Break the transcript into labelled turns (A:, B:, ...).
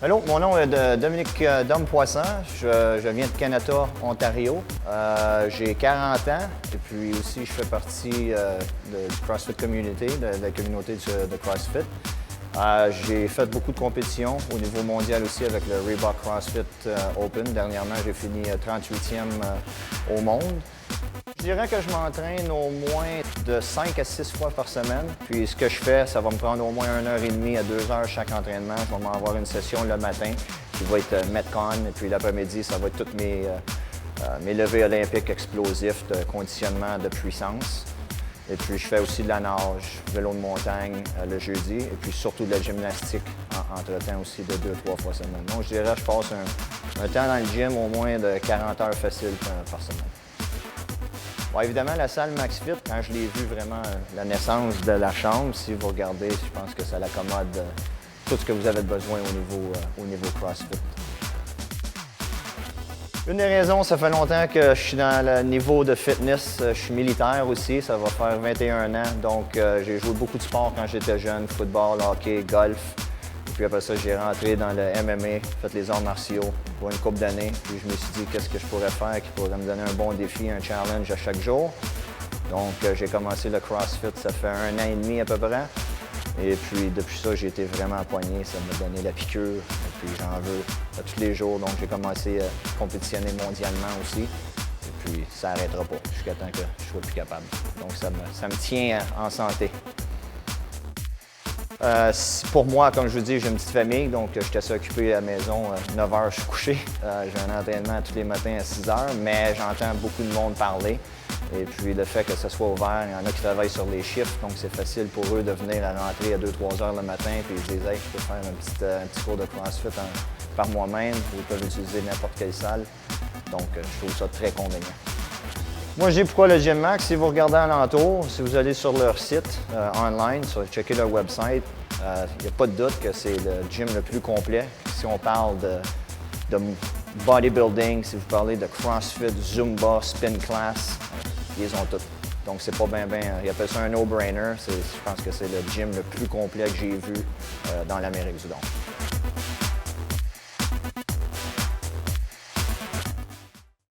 A: Allô, mon nom est Dominique Dom-Poisson. Je viens de Canada, Ontario. J'ai 40 ans et puis aussi je fais partie du CrossFit Community, de la communauté de CrossFit. J'ai fait beaucoup de compétitions au niveau mondial aussi avec le Reebok CrossFit Open. Dernièrement, j'ai fini 38e au monde. Je dirais que je m'entraîne au moins de 5 à 6 fois par semaine. Puis ce que je fais, ça va me prendre au moins 1h30 à 2 heures chaque entraînement. Je vais avoir une session le matin qui va être Metcon. Et puis l'après-midi, ça va être toutes mes levées olympiques explosifs de conditionnement de puissance. Et puis je fais aussi de la nage, vélo de montagne le jeudi. Et puis surtout de la gymnastique entre-temps aussi de 2-3 fois semaine. Donc je dirais que je passe un temps dans le gym au moins de 40 heures faciles par semaine. Bon, évidemment, la salle MaxFit, quand je l'ai vue vraiment la naissance de la chambre, si vous regardez, je pense que ça l'accommode tout ce que vous avez besoin au niveau CrossFit. Une des raisons, ça fait longtemps que je suis dans le niveau de fitness. Je suis militaire aussi, ça va faire 21 ans. Donc, j'ai joué beaucoup de sports quand j'étais jeune, football, hockey, golf. Puis après ça, j'ai rentré dans le MMA, fait les arts martiaux pour une couple d'années. Puis je me suis dit, qu'est-ce que je pourrais faire qui pourrait me donner un bon défi, un challenge à chaque jour. Donc, j'ai commencé le CrossFit, ça fait 1 an et demi à peu près. Et puis, depuis ça, j'ai été vraiment poigné. Ça m'a donné la piqûre. Et puis, j'en veux tous les jours. Donc, j'ai commencé à compétitionner mondialement aussi. Et puis, ça n'arrêtera pas jusqu'à temps que je sois plus capable. Donc, ça me tient en santé. Pour moi, comme je vous dis, j'ai une petite famille, donc j'étais assez occupé à la maison. 9 heures, je suis couché. J'ai un entraînement tous les matins à 6 heures, mais j'entends beaucoup de monde parler. Et puis le fait que ce soit ouvert, il y en a qui travaillent sur les chiffres, donc c'est facile pour eux de venir à rentrer à 2-3 heures le matin, puis ils disent « Hey, je peux faire un petit cours de CrossFit par moi-même, ou ils peuvent utiliser n'importe quelle salle. » Donc je trouve ça très convenient. Moi, je dis pourquoi le Gym Max. Si vous regardez alentour, si vous allez sur leur site online, checker leur website, il n'y a pas de doute que c'est le gym le plus complet. Si on parle de bodybuilding, si vous parlez de CrossFit, Zumba, Spin Class, ils ont tout. Donc, c'est pas bien, ils appellent ça un no-brainer. Je pense que c'est le gym le plus complet que j'ai vu dans l'Amérique du Nord.